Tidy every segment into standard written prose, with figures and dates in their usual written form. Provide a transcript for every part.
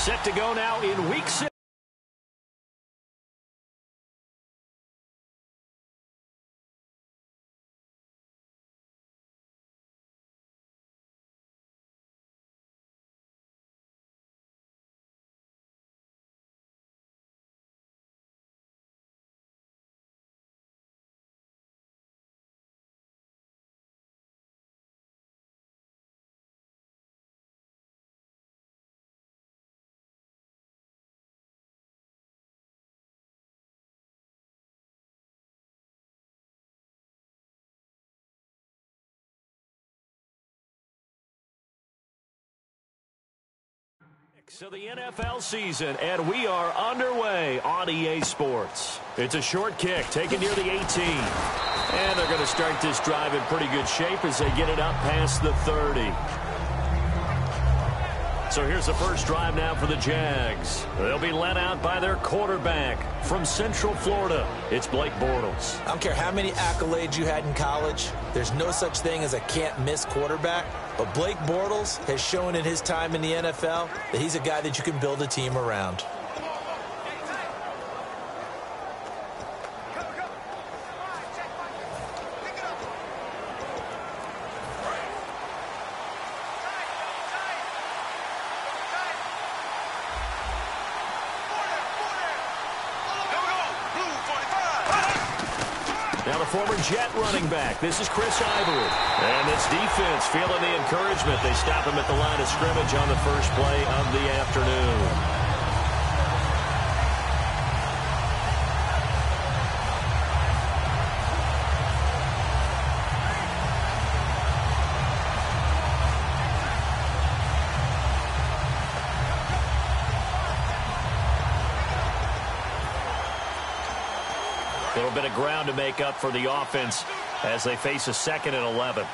Set to go now in Week 6. So the NFL season, and we are underway on EA Sports. It's a short kick taken near the 18. And they're going to start this drive in pretty good shape as they get it up past the 30. So here's the first drive now for the Jags. They'll be led out by their quarterback from Central Florida. It's Blake Bortles. I don't care how many accolades you had in college. There's no such thing as a can't-miss quarterback. But Blake Bortles has shown in his time in the NFL that he's a guy that you can build a team around. Now the former Jet running back. This is Chris Ivory. And this defense feeling the encouragement. They stop him at the line of scrimmage on the first play of the afternoon. A little bit of ground to make up for the offense as they face a 2nd and 11.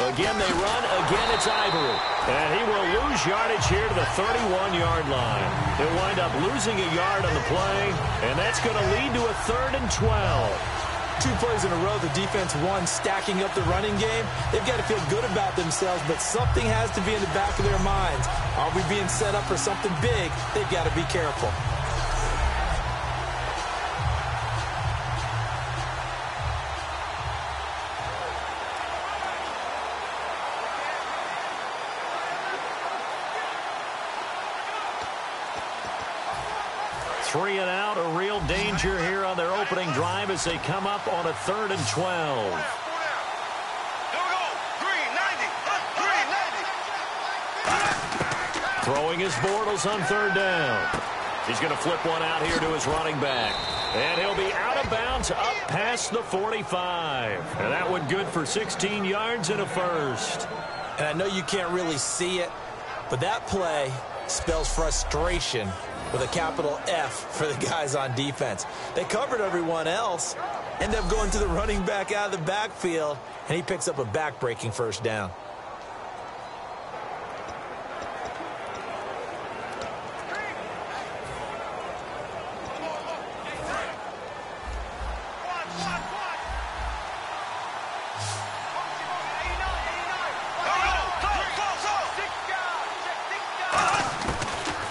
Again, they run. Again, it's Ivory. And he will lose yardage here to the 31-yard line. He'll wind up losing a yard on the play, and that's going to lead to a 3rd and 12. 2 plays in a row, the defense won, stacking up the running game. They've got to feel good about themselves, but something has to be in the back of their minds. Are we being set up for something big? They've got to be careful. Three and out, a real danger here on their opening drive as they come up on a 3rd and 12. Throwing his Bortles on 3rd down. He's going to flip one out here to his running back. And he'll be out of bounds up past the 45. And that one good for 16 yards and a first. And I know you can't really see it, but that play spells frustration with a capital F for the guys on defense. They covered everyone else, end up going to the running back out of the backfield, and he picks up a back-breaking 1st down.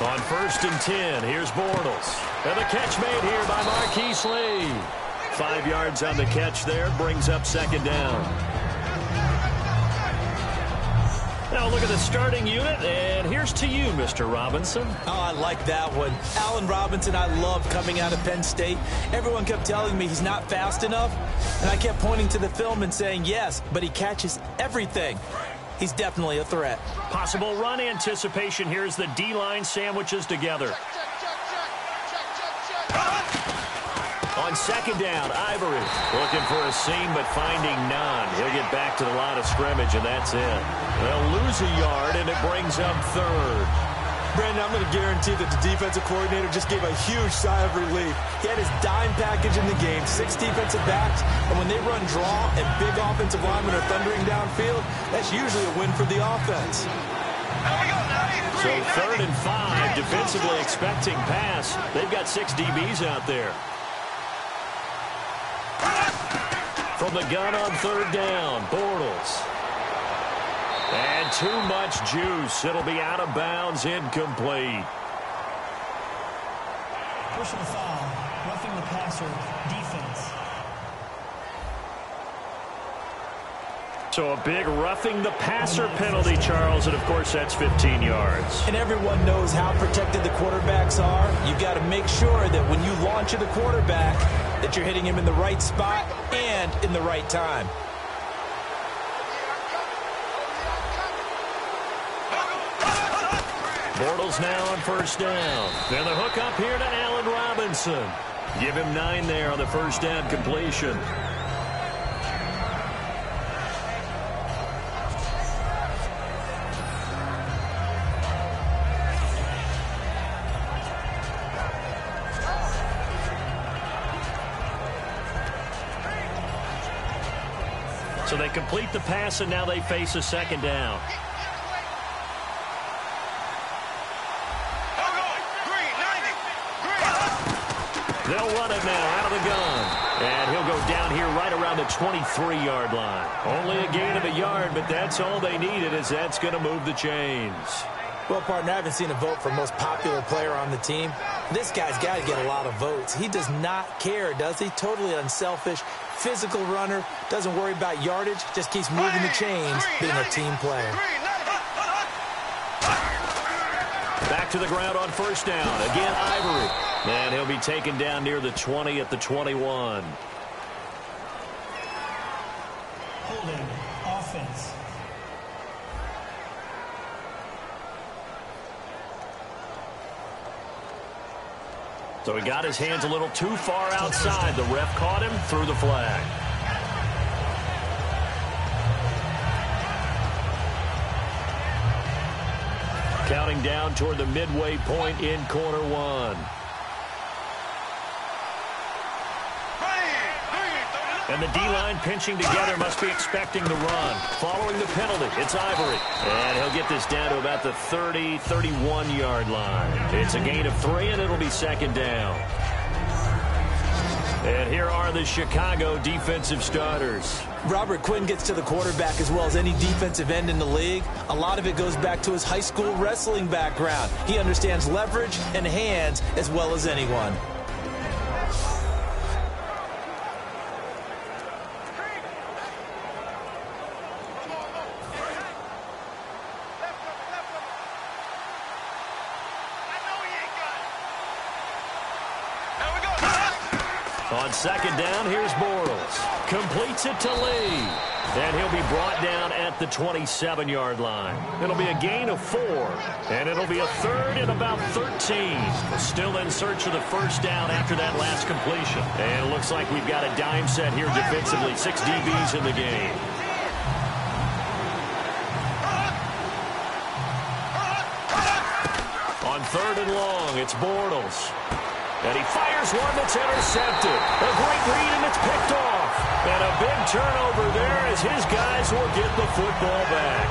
On 1st and 10, here's Bortles. And the catch made here by Marquise Lee. 5 yards on the catch there, brings up 2nd down. Now look at the starting unit, and here's to you, Mr. Robinson. Oh, I like that one. Allen Robinson, I love coming out of Penn State. Everyone kept telling me he's not fast enough, and I kept pointing to the film and saying yes, but he catches everything. He's definitely a threat. Possible run anticipation here as the D-line sandwiches together. On 2nd down, Ivory looking for a seam but finding none. He'll get back to the line of scrimmage, and that's it. They'll lose a yard, and it brings up 3rd. Brandon, I'm going to guarantee that the defensive coordinator just gave a huge sigh of relief. He had his dime package in the game, 6 defensive backs, and when they run draw and big offensive linemen are thundering downfield, that's usually a win for the offense. So 3rd and 5, defensively expecting pass. They've got 6 DBs out there. From the gun on 3rd down, Bortles. And too much juice. It'll be out of bounds, incomplete. Personal foul, roughing the passer, defense. So a big roughing the passer penalty, Charles, and of course that's 15 yards. And everyone knows how protected the quarterbacks are. You've got to make sure that when you launch at the quarterback, that you're hitting him in the right spot and in the right time. Bortles now on first down. And the hook up here to Allen Robinson. Give him 9 there on the first down completion. So they complete the pass, and now they face a second down. They'll run it now out of the gun. And he'll go down here right around the 23-yard line. Only a gain of a yard, but that's all they needed, as that's going to move the chains. Well, partner, I haven't seen a vote for most popular player on the team. This guy's got to get a lot of votes. He does not care, does he? Totally unselfish, physical runner, doesn't worry about yardage, just keeps moving the chains, being a team player. Back to the ground on first down. Again, Ivory. And he'll be taken down near the 20 at the 21. Holding, offense. So he got his hands a little too far outside. The ref caught him, threw the flag. Counting down toward the midway point in quarter one. And the D-line pinching together, must be expecting the run. Following the penalty, it's Ivory. And he'll get this down to about the 30, 31-yard line. It's a gain of 3, and it'll be second down. And here are the Chicago defensive starters. Robert Quinn gets to the quarterback as well as any defensive end in the league. A lot of it goes back to his high school wrestling background. He understands leverage and hands as well as anyone. On second down, here's Bortles. Completes it to Lee. And he'll be brought down at the 27-yard line. It'll be a gain of 4. And it'll be a third and about 13. Still in search of the first down after that last completion. And it looks like we've got a dime set here defensively. 6 DBs in the game. On third and long, it's Bortles. And he fires one that's intercepted. A great read, and it's picked off. And a big turnover there as his guys will get the football back.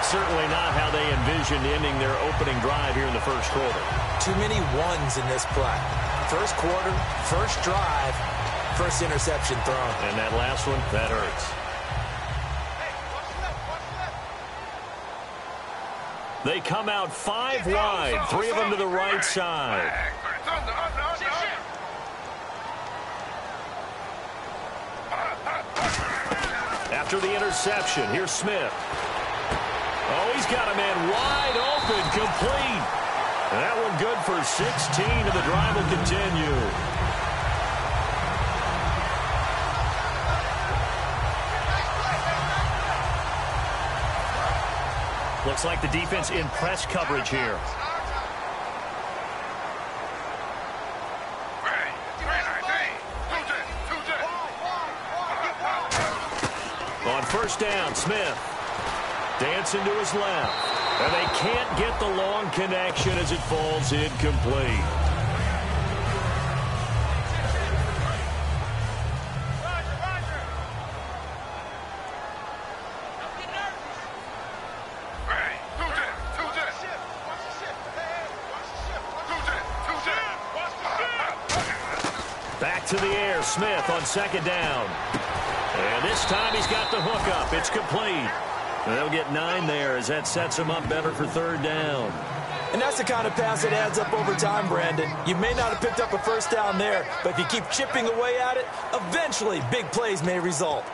Certainly not how they envisioned ending their opening drive here in the first quarter. Too many ones in this play. First quarter, first drive, first interception thrown. And that last one, that hurts. They come out 5 wide, 3 of them to the right side. After the interception, here's Smith. Oh, he's got a man wide open, complete. And that one good for 16, and the drive will continue. Looks like the defense in press coverage here. On first down, Smith dancing to his left. And they can't get the long connection as it falls incomplete. Back to the air, Smith on second down. And this time he's got the hook up. It's complete. They'll get 9 there as that sets them up better for third down. And that's the kind of pass that adds up over time, Brandon. You may not have picked up a first down there, but if you keep chipping away at it, eventually big plays may result.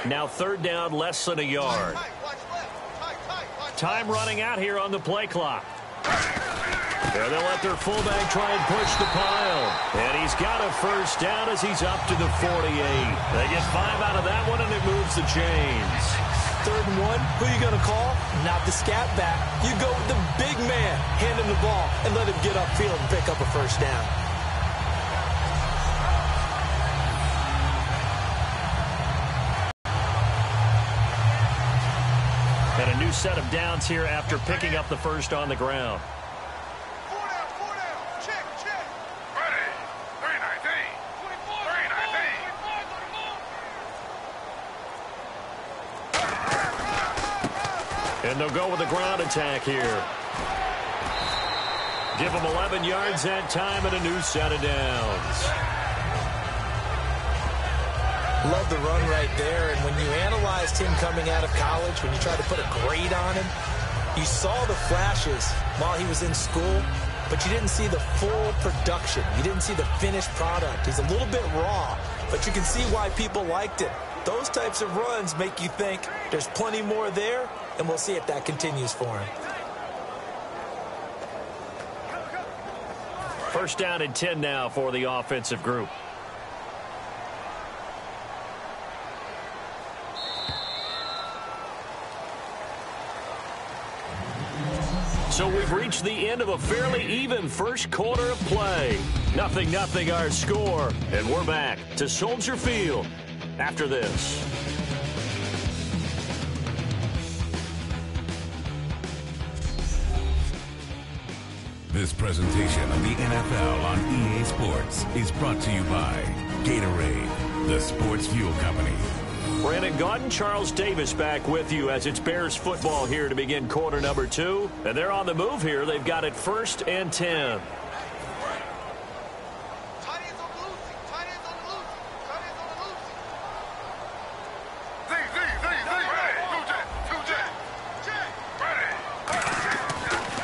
Now third down, less than a yard. Time running out here on the play clock. There they'll let their fullback try and push the pile. And he's got a first down as he's up to the 48. They get 5 out of that one, and it moves the chains. 3rd and 1, who are you going to call? Not the scat back. You go with the big man. Hand him the ball and let him get upfield and pick up a first down. And a new set of downs here after picking up the first on the ground. 4 down. Check. Ready. 319. 319. And they'll go with the ground attack here. Give them 11 yards that time and a new set of downs. Love the run right there, and when you analyzed him coming out of college, when you tried to put a grade on him, you saw the flashes while he was in school, but you didn't see the full production. You didn't see the finished product. He's a little bit raw, but you can see why people liked it. Those types of runs make you think there's plenty more there, and we'll see if that continues for him. First down and 10 now for the offensive group. So we've reached the end of a fairly even first quarter of play. 0-0 our score. And we're back to Soldier Field after this. This presentation of the NFL on EA Sports is brought to you by Gatorade, the sports fuel company. Brandon Gaudin, Charles Davis back with you as it's Bears football here to begin quarter number 2. And they're on the move here. They've got it 1st and 10.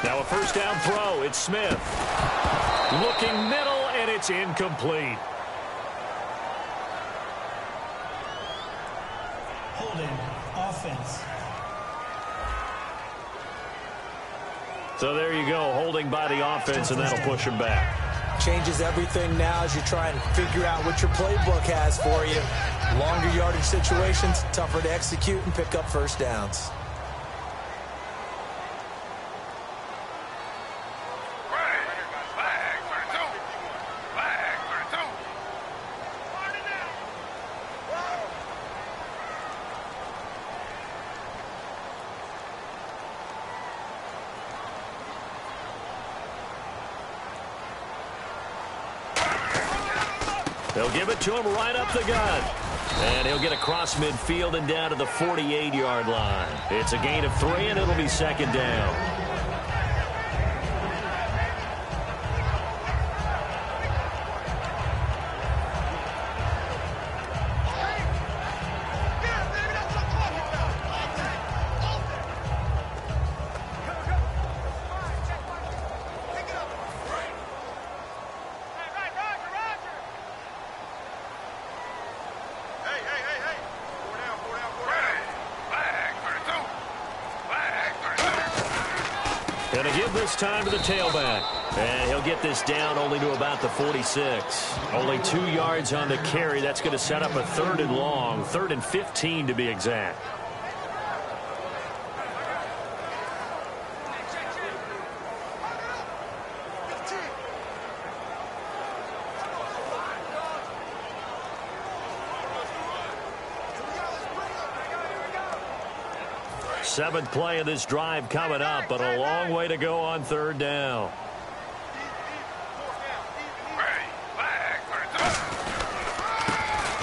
Now a first down throw. It's Smith. Looking middle, and it's incomplete. Offense. So there you go, holding by the offense, and that'll push him back. Changes everything now as you try and figure out what your playbook has for you. Longer yardage situations, tougher to execute and pick up first downs. They'll give it to him right up the gut. And he'll get across midfield and down to the 48-yard line. It's a gain of 3, and it'll be 2nd down. Going to give this time to the tailback. And he'll get this down only to about the 46. Only 2 yards on the carry. That's going to set up a 3rd and long. 3rd and 15 to be exact. Seventh play of this drive coming up, but a long way to go on 3rd down.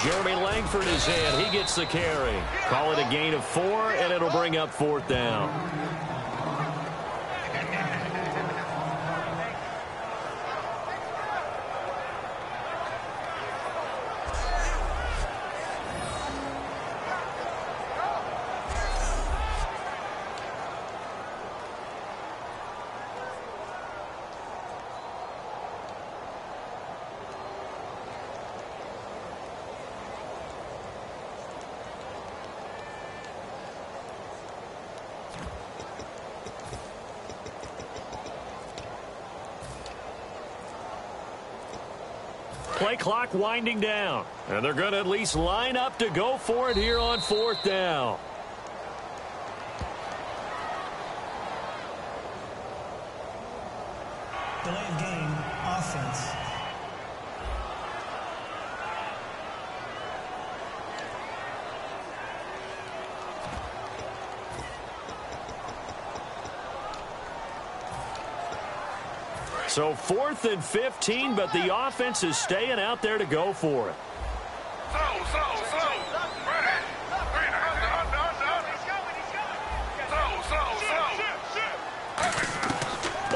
Jeremy Lang Langford is in. He gets the carry. Call it a gain of 4, and it'll bring up 4th down. Play clock winding down. And they're going to at least line up to go for it here on 4th down. Delay of game, offense. So 4th and 15, but the offense is staying out there to go for it. Slow. Ready. Slow.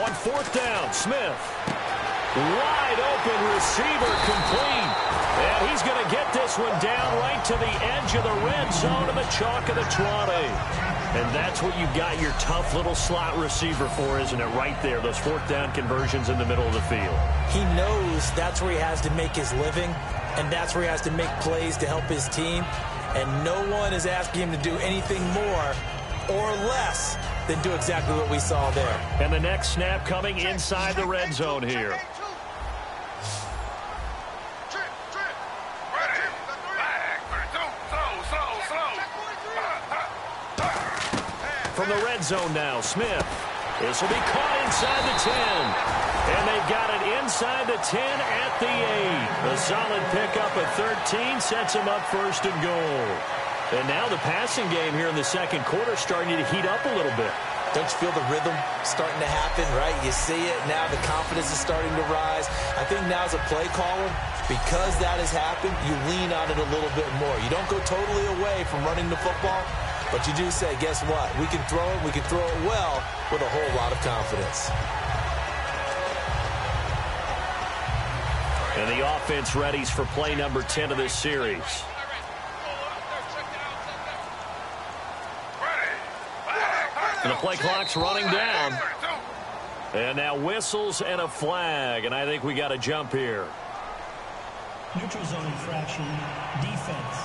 On 4th down, Smith. Wide open receiver complete. And he's going to get this one down right to the edge of the red zone of the chalk of the 20. And that's what you've got your tough little slot receiver for, isn't it? Right there, those 4th down conversions in the middle of the field. He knows that's where he has to make his living, and that's where he has to make plays to help his team. And no one is asking him to do anything more or less than do exactly what we saw there. And the next snap coming inside the red zone here. From the red zone now, Smith. This will be caught inside the 10. And they've got it inside the 10 at the 8. A solid pickup of 13 sets them up 1st and goal. And now the passing game here in the second quarter starting to heat up a little bit. Don't you feel the rhythm starting to happen, right? You see it now. The confidence is starting to rise. I think now as a play caller, because that has happened, you lean on it a little bit more. You don't go totally away from running the football, but you do say, guess what? We can throw it. We can throw it well with a whole lot of confidence. And the offense readies for play number 10 of this series. And the play clock's running down. And now whistles and a flag. And I think we got a jump here. Neutral zone infraction, defense.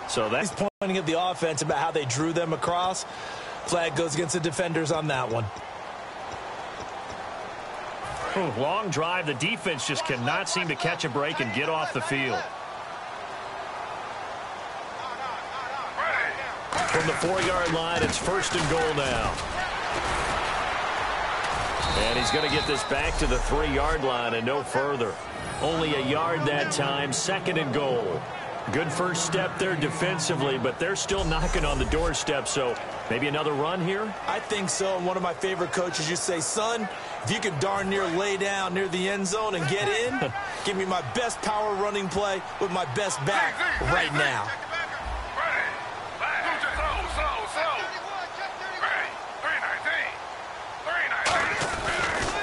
So that's He's pointing at the offense about how they drew them across. Flag goes against the defenders on that one. long drive. The defense just cannot seem to catch a break and get off the field. From the 4-yard line, it's 1st and goal now. And he's going to get this back to the 3-yard line and no further. Only a yard that time, 2nd and goal. Good first step there defensively, but they're still knocking on the doorstep, so maybe another run here? I think so. And one of my favorite coaches used to say, son, if you could darn near lay down near the end zone and get in, give me my best power running play with my best back right now.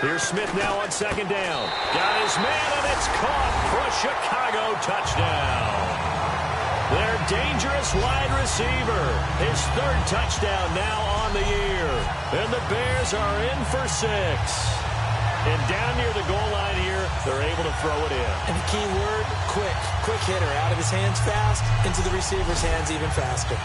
Here's Smith now on 2nd down. Got his man, and it's caught for a Chicago touchdown. Their dangerous wide receiver. His 3rd touchdown now on the year. And the Bears are in for 6. And down near the goal line here, they're able to throw it in. And the key word, quick. Quick hitter. Out of his hands fast, into the receiver's hands even faster.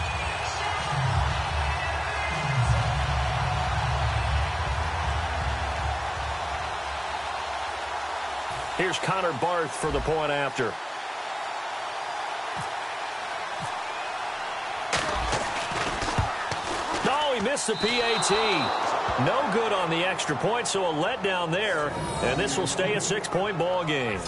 Here's Connor Barth for the point after. No, he missed the PAT. No good on the extra point, so a letdown there. And this will stay a 6-point ball game.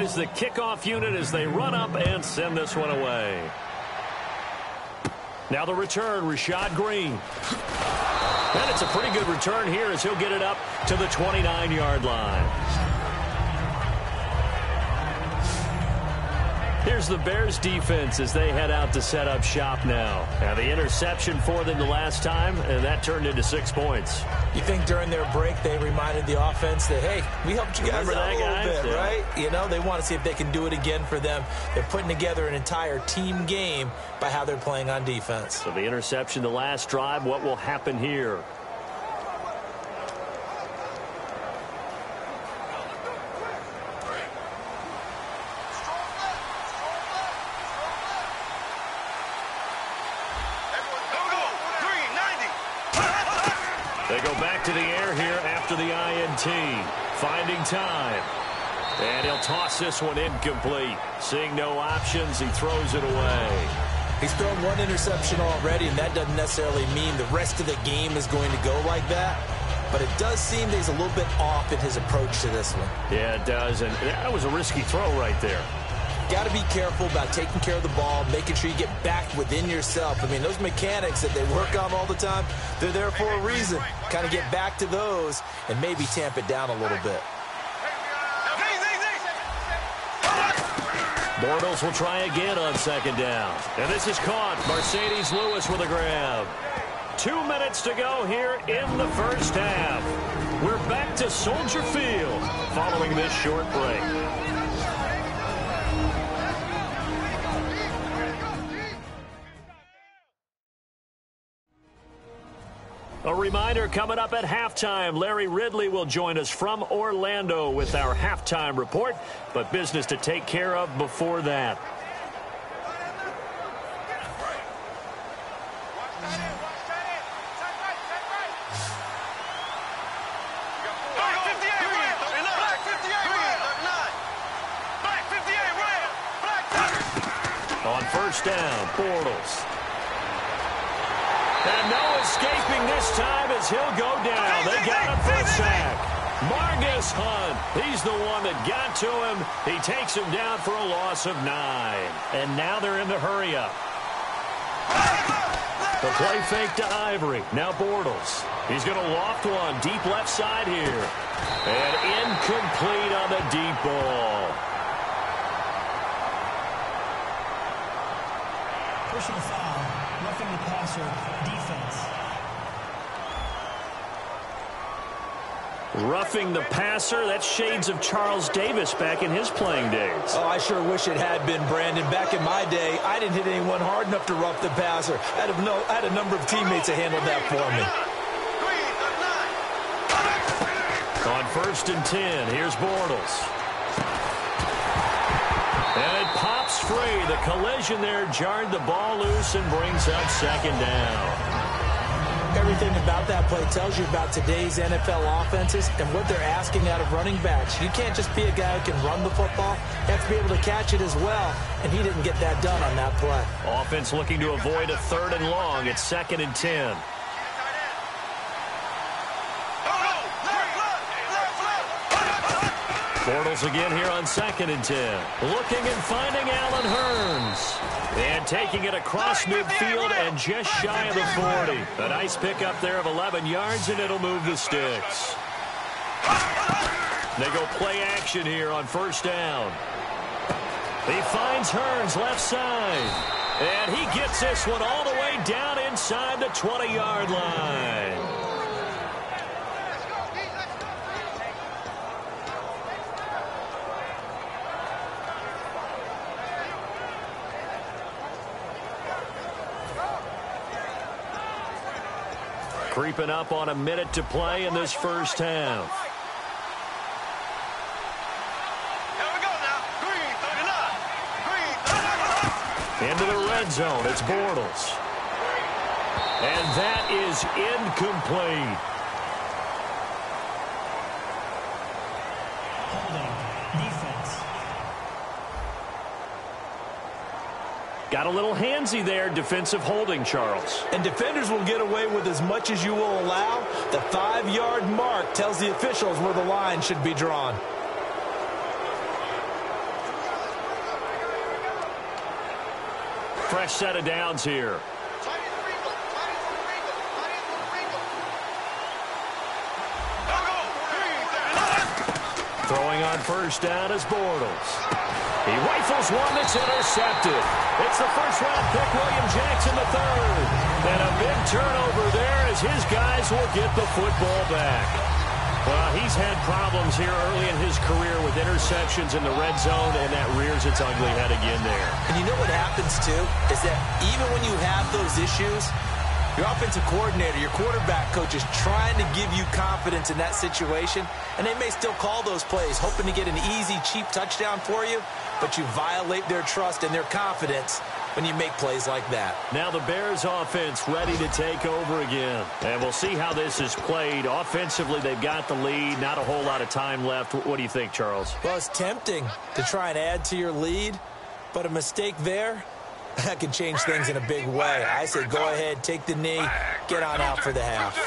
is the kickoff unit as they run up and send this one away. Now the return, Rashad Green. And it's a pretty good return here as he'll get it up to the 29-yard line. Here's the Bears defense as they head out to set up shop now. Now the interception for them the last time, and that turned into 6 points. You think during their break they reminded the offense that, hey, we helped you guys out a little bit, right? You know, they want to see if they can do it again for them. They're putting together an entire team game by how they're playing on defense. So the interception the last drive, what will happen here? They go back to the air here after the INT. Finding time. And he'll toss this one incomplete. Seeing no options, he throws it away. He's thrown one interception already, and that doesn't necessarily mean the rest of the game is going to go like that. But it does seem that he's a little bit off in his approach to this one. Yeah, it does. And that was a risky throw right there. Got to be careful about taking care of the ball, making sure you get back within yourself. I mean, those mechanics that they work on all the time, they're there for a reason. Kind of get back to those and maybe tamp it down a little bit. Bortles will try again on second down. And this is caught. Mercedes Lewis with a grab. 2 minutes to go here in the first half. We're back to Soldier Field following this short break. A reminder, coming up at halftime, Larry Ridley will join us from Orlando with our halftime report, but business to take care of before that. On first down, Bortles. And no escaping this time as he'll go down. They got him for a sack. Margus Hunt, he's the one that got to him. He takes him down for a loss of 9. And now they're in the hurry-up. The play fake to Ivory. Now Bortles. He's going to loft one deep left side here. And incomplete on the deep ball. Personal foul, roughing the passer, defense. Roughing the passer, that's shades of Charles Davis back in his playing days. Oh, I sure wish it had been, Brandon. Back in my day, I didn't hit anyone hard enough to rough the passer. I had a number of teammates that handled that for me. On first and 10, here's Bortles. And it pops free. The collision there jarred the ball loose and brings up second down. Everything about that play tells you about today's NFL offenses and what they're asking out of running backs. You can't just be a guy who can run the football. You have to be able to catch it as well, and he didn't get that done on that play. Offense looking to avoid a 3rd and long. It's 2nd and 10. Bortles again here on 2nd and 10. Looking and finding Allen Hurns. And taking it across midfield and just shy of the 40. A nice pickup there of 11 yards, and it'll move the sticks. They go play action here on first down. He finds Hurns left side. And he gets this one all the way down inside the 20-yard line. Creeping up on a minute to play in this first half. Into the red zone, it's Bortles. And that is incomplete. Holding, defense. Got a little handsy there, defensive holding, Charles. And defenders will get away with as much as you will allow. The 5-yard mark tells the officials where the line should be drawn. fresh set of downs here. Throwing on first down is Bortles. He rifles one that's intercepted. It's the first-round pick, William Jackson III. And a big turnover there as his guys will get the football back. Well, he's had problems here early in his career with interceptions in the red zone, and that rears its ugly head again there. And you know what happens, too, is that even when you have those issues, your offensive coordinator, your quarterback coach is trying to give you confidence in that situation, and they may still call those plays, hoping to get an easy, cheap touchdown for you, but you violate their trust and their confidence when you make plays like that. Now the Bears offense ready to take over again. And we'll see how this is played. Offensively, they've got the lead. Not a whole lot of time left. What do you think, Charles? Well, it's tempting to try and add to your lead, but a mistake there, that can change things in a big way. I say go ahead, take the knee, get on out for the half.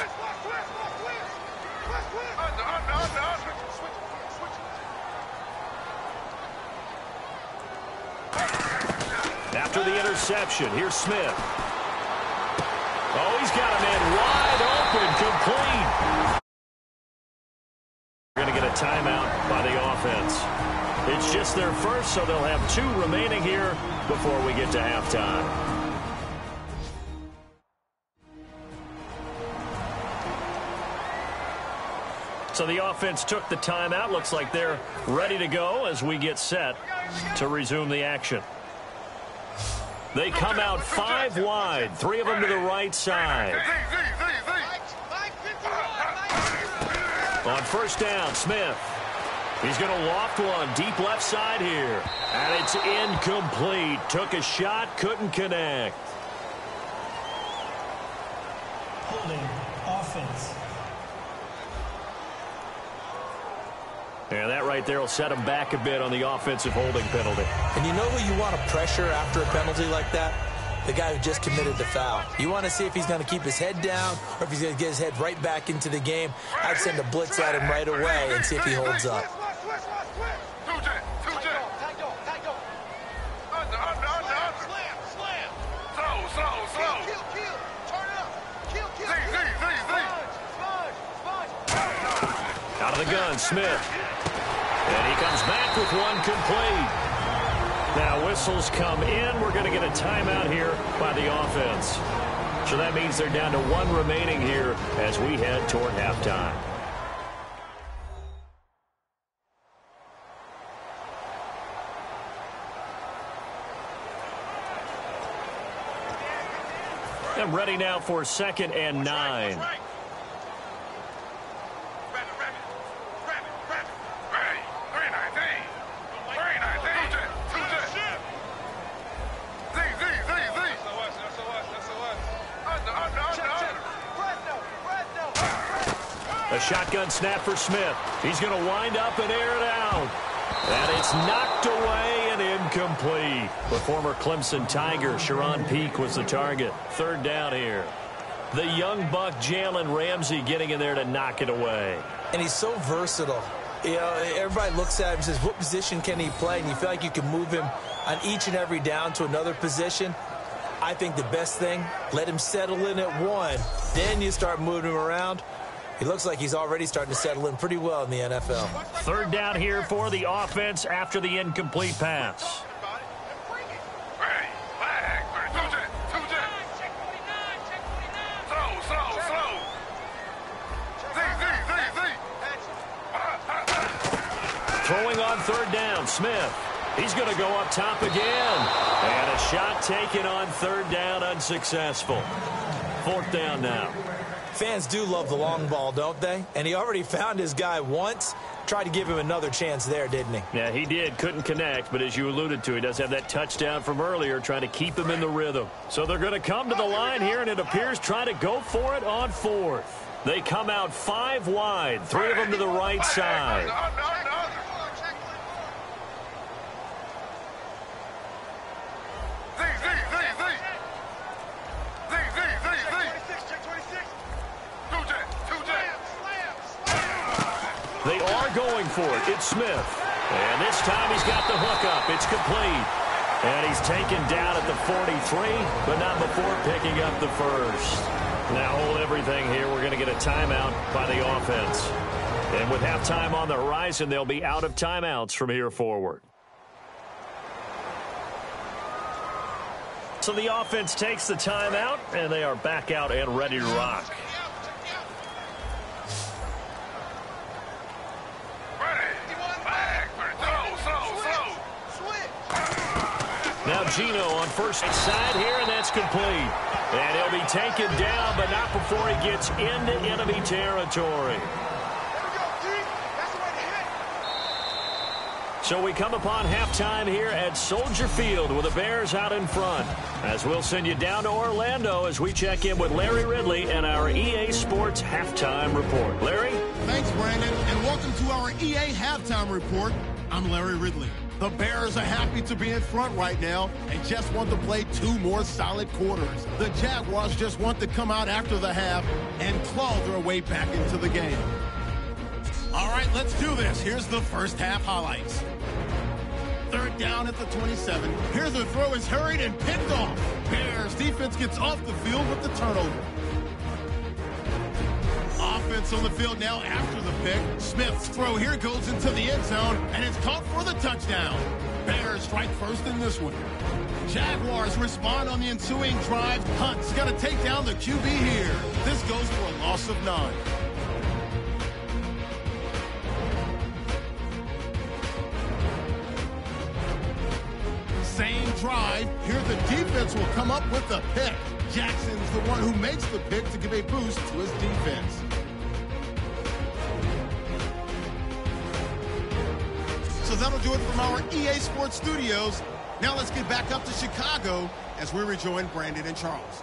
After the interception, here's Smith. Oh, he's got a man wide open, complete. We're going to get a timeout by the offense. It's just their first, so they'll have 2 remaining here before we get to halftime. So the offense took the timeout. Looks like they're ready to go as we get set to resume the action. They come out 5 wide, 3 of them to the right side. On first down, Smith. He's going to loft one deep left side here. And it's incomplete. Took a shot, couldn't connect. Holding offense. And that right there will set him back a bit on the offensive holding penalty. And you know who you want to pressure after a penalty like that? The guy who just committed the foul. You want to see if he's going to keep his head down or if he's going to get his head right back into the game. I'd send a blitz at him right away and see if he holds up. Out of the gun, Smith. And he comes back with one complete. Now whistles come in. We're going to get a timeout here by the offense. So that means they're down to 1 remaining here as we head toward halftime. And ready now for 2nd and 9. A shotgun snap for Smith. He's going to wind up and air it out. And it's knocked away and incomplete. The former Clemson Tiger, Sharon Peak, was the target. 3rd down here. The young buck, Jalen Ramsey, getting in there to knock it away. And he's so versatile. You know, everybody looks at him and says, what position can he play? And you feel like you can move him on each and every down to another position. I think the best thing, let him settle in at 1. Then you start moving him around. He looks like he's already starting to settle in pretty well in the NFL. 3rd down here for the offense after the incomplete pass. Throwing on 3rd down, Smith. He's going to go up top again. And a shot taken on 3rd down, unsuccessful. 4th down now. Fans do love the long ball, don't they? And he already found his guy once. Tried to give him another chance there, didn't he? Yeah, he did. Couldn't connect, but as you alluded to, he does have that touchdown from earlier, trying to keep him in the rhythm. So they're going to come to the line here, and it appears trying to go for it on 4th. They come out 5 wide, 3 of them to the right side. They are going for it. It's Smith. And this time he's got the hook up. It's complete. And he's taken down at the 43, but not before picking up the first. Now hold everything here. We're going to get a timeout by the offense. And with halftime on the horizon, they'll be out of timeouts from here forward. So the offense takes the timeout, and they are back out and ready to rock. Now Gino on first side here, and that's complete. And he'll be taken down, but not before he gets into enemy territory. So we come upon halftime here at Soldier Field with the Bears out in front. As we'll send you down to Orlando as we check in with Larry Ridley and our EA Sports Halftime Report. Larry? Thanks, Brandon, and welcome to our EA Halftime Report. I'm Larry Ridley. The Bears are happy to be in front right now and just want to play 2 more solid quarters. The Jaguars just want to come out after the half and claw their way back into the game. All right, let's do this. Here's the first half highlights. 3rd down at the 27. Here's the throw is hurried and picked off. Bears defense gets off the field with the turnover. Offense on the field now after the pick. Smith's throw here goes into the end zone, and it's caught for the touchdown. Bears strike first in this one. Jaguars respond on the ensuing drive. Hunt's going to take down the QB here. This goes for a loss of 9. Same drive. Here the defense will come up with the pick. Jackson's the one who makes the pick to give a boost to his defense. So that'll do it from our EA Sports Studios. Now let's get back up to Chicago as we rejoin Brandon and Charles.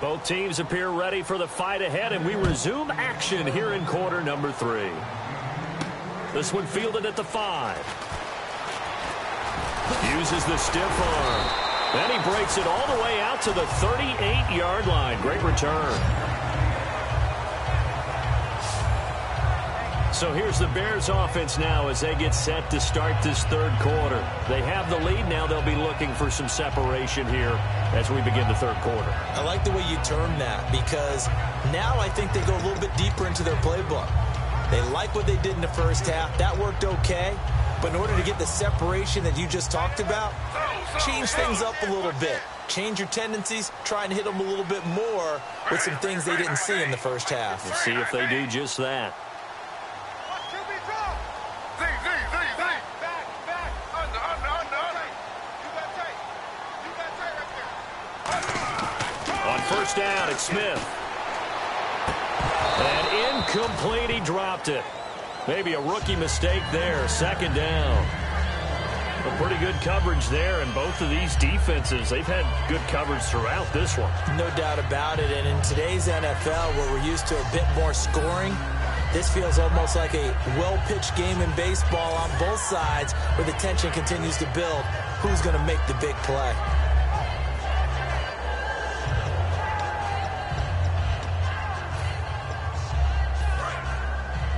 Both teams appear ready for the fight ahead, and we resume action here in quarter number 3. This one fielded at the 5. Uses the stiff arm. Then he breaks it all the way out to the 38-yard line. Great return. So here's the Bears offense now as they get set to start this 3rd quarter. They have the lead. Now they'll be looking for some separation here as we begin the 3rd quarter. I like the way you term that because now I think they go a little bit deeper into their playbook. They like what they did in the first half. That worked okay. But in order to get the separation that you just talked about, change things up a little bit. Change your tendencies. Try and hit them a little bit more with some things they didn't see in the first half. We'll see if they do just that. On first down, it's Smith. And incomplete, he dropped it. Maybe a rookie mistake there. 2nd down. A pretty good coverage there, and both of these defenses, they've had good coverage throughout this one. No doubt about it, and in today's NFL, where we're used to a bit more scoring, this feels almost like a well-pitched game in baseball on both sides where the tension continues to build. Who's going to make the big play?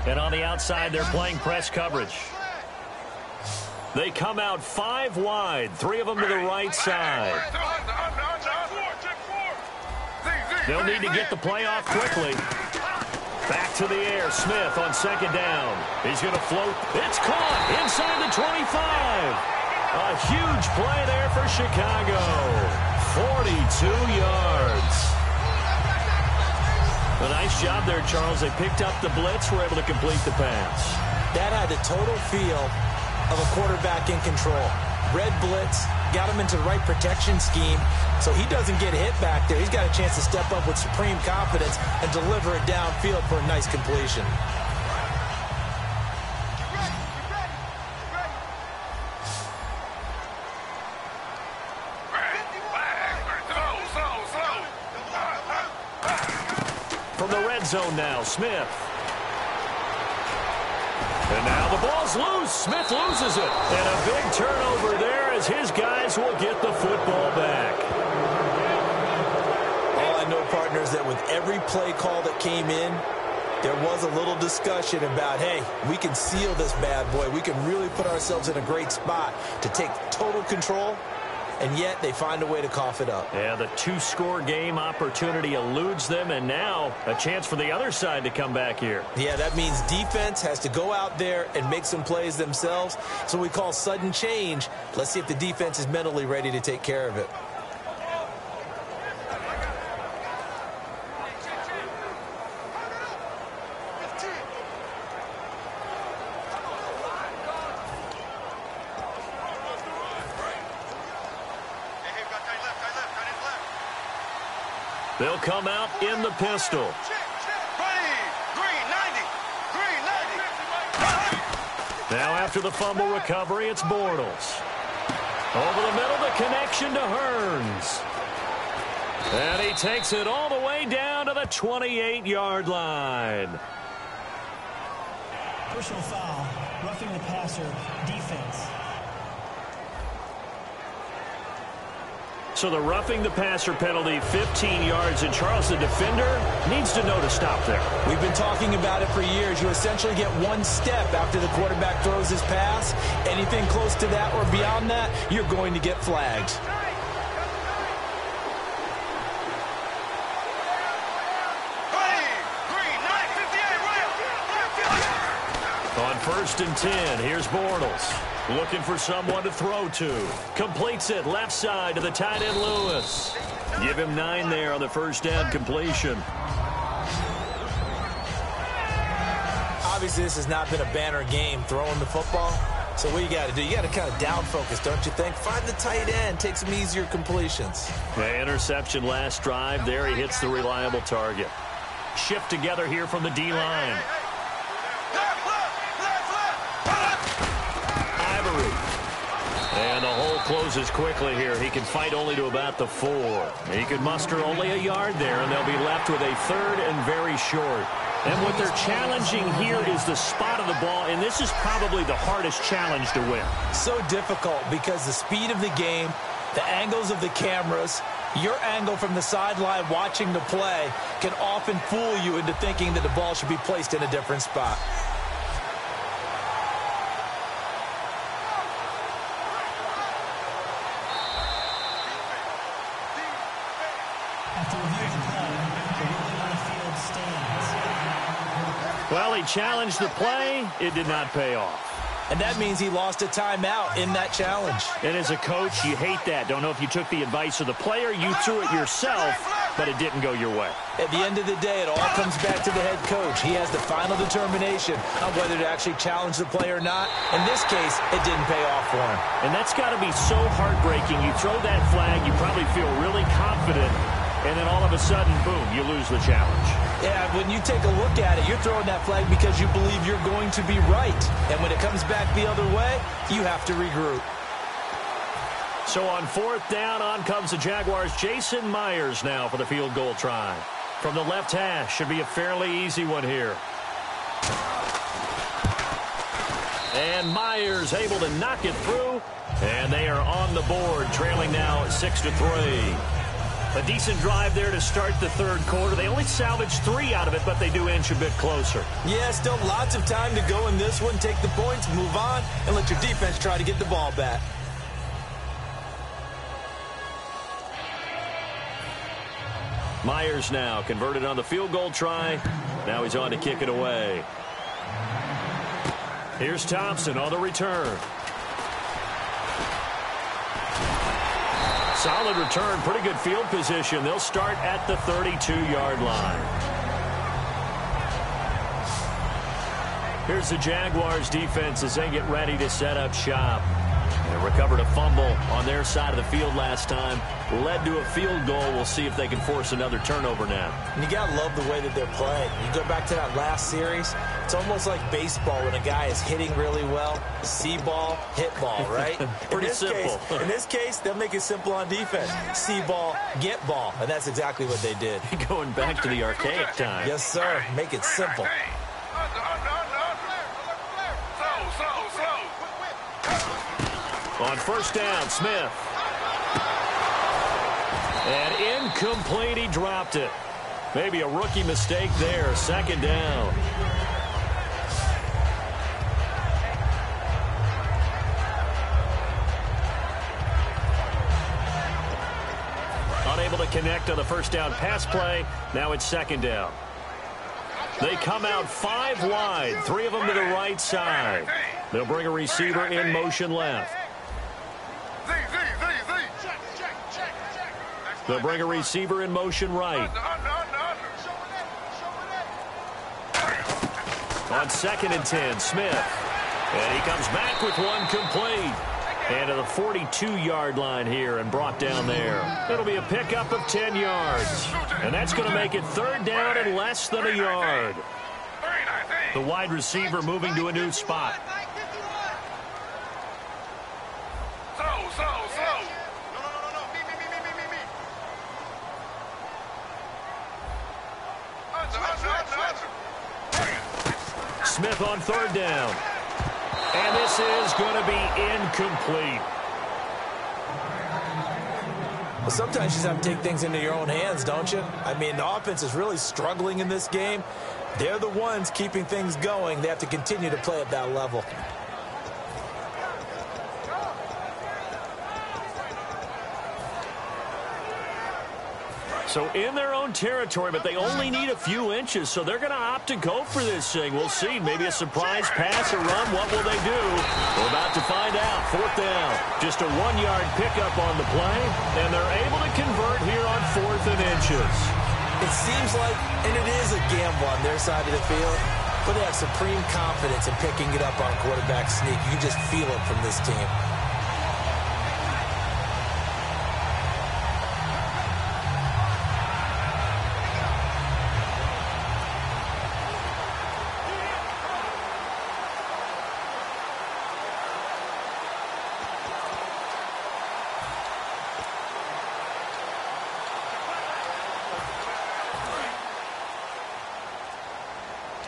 And on the outside, they're playing press coverage. They come out 5 wide, 3 of them to the right side. They'll need to get the play off quickly. Back to the air, Smith on 2nd down. He's going to float. It's caught inside the 25. A huge play there for Chicago. 42 yards. A nice job there, Charles. They picked up the blitz, were able to complete the pass. That had the total feel of a quarterback in control. Red blitz, got him into the right protection scheme, so he doesn't get hit back there. He's got a chance to step up with supreme confidence and deliver it downfield for a nice completion. From the red zone now, Smith. And now the ball's loose. Smith loses it. And a big turnover there as his guys will get the football back. All I know, partners, that with every play call that came in, there was a little discussion about, hey, we can seal this bad boy. We can really put ourselves in a great spot to take total control, and yet they find a way to cough it up. Yeah, the two-score game opportunity eludes them, and now a chance for the other side to come back here. Yeah, that means defense has to go out there and make some plays themselves. So we call sudden change. Let's see if the defense is mentally ready to take care of it. They'll come out in the pistol. Now after the fumble recovery, it's Bortles. Over the middle, the connection to Hearns. And he takes it all the way down to the 28-yard line. Personal foul, roughing the passer, defense. So the roughing the passer penalty, 15 yards, and Charles, the defender, needs to know to stop there. We've been talking about it for years. You essentially get one step after the quarterback throws his pass. Anything close to that or beyond that, you're going to get flagged. On 1st and 10, here's Bortles. Looking for someone to throw to. Completes it left side to the tight end Lewis. Give him 9 there on the first down completion. Obviously, this has not been a banner game throwing the football. So what you got to do, you got to kind of down focus, don't you think? Find the tight end, take some easier completions. Yeah, interception last drive. There he hits the reliable target. Shift together here from the D-line. And the hole closes quickly here. He can fight only to about the 4. He could muster only a yard there, and they'll be left with a 3rd and very short. And what they're challenging here is the spot of the ball, and this is probably the hardest challenge to win. So difficult because the speed of the game, the angles of the cameras, your angle from the sideline watching the play can often fool you into thinking that the ball should be placed in a different spot. Well, he challenged the play. It did not pay off. And that means he lost a timeout in that challenge. And as a coach, you hate that. Don't know if you took the advice of the player, you threw it yourself, but it didn't go your way. At the end of the day, it all comes back to the head coach. He has the final determination on whether to actually challenge the play or not. In this case, it didn't pay off for him. And that's got to be so heartbreaking. You throw that flag, you probably feel really confident, and then all of a sudden, boom, you lose the challenge. Yeah, when you take a look at it, you're throwing that flag because you believe you're going to be right. And when it comes back the other way, you have to regroup. So on 4th down, on comes the Jaguars. Jason Myers now for the field goal try. From the left hash, should be a fairly easy one here. And Myers able to knock it through. And they are on the board, trailing now 6-3. A decent drive there to start the 3rd quarter. They only salvaged 3 out of it, but they do inch a bit closer. Yeah, still lots of time to go in this one. Take the points, move on, and let your defense try to get the ball back. Myers now converted on the field goal try. Now he's on to kick it away. Here's Thompson on the return. Solid return, pretty good field position. They'll start at the 32-yard line. Here's the Jaguars defense as they get ready to set up shop. They recovered a fumble on their side of the field last time. Led to a field goal. We'll see if they can force another turnover now. And you got to love the way that they're playing. You go back to that last series, it's almost like baseball when a guy is hitting really well. See ball, hit ball, right? Pretty simple. In this case, they'll make it simple on defense. See ball, get ball. And that's exactly what they did. Going back to the archaic time. Yes, sir. Make it simple. On 1st down, Smith. And incomplete, he dropped it. Maybe a rookie mistake there. Second down. Unable to connect on the first down pass play. Now it's second down. They come out 5 wide, 3 of them to the right side. They'll bring a receiver in motion left. They'll bring a receiver in motion right. On 2nd and 10, Smith. And he comes back with one complete. And to the 42-yard line here and brought down there. It'll be a pickup of 10 yards. And that's going to make it 3rd down and less than a yard. The wide receiver moving to a new spot. Smith on 3rd down. And this is going to be incomplete. Well, sometimes you just have to take things into your own hands, don't you? I mean, the offense is really struggling in this game. They're the ones keeping things going. They have to continue to play at that level. So in their own territory, but they only need a few inches, so they're going to opt to go for this thing. We'll see. Maybe a surprise pass or run. What will they do? We're about to find out. 4th down. Just a 1-yard pickup on the play, and they're able to convert here on 4th and inches. It seems like, and it is a gamble on their side of the field, but they have supreme confidence in picking it up on quarterback sneak. You can just feel it from this team.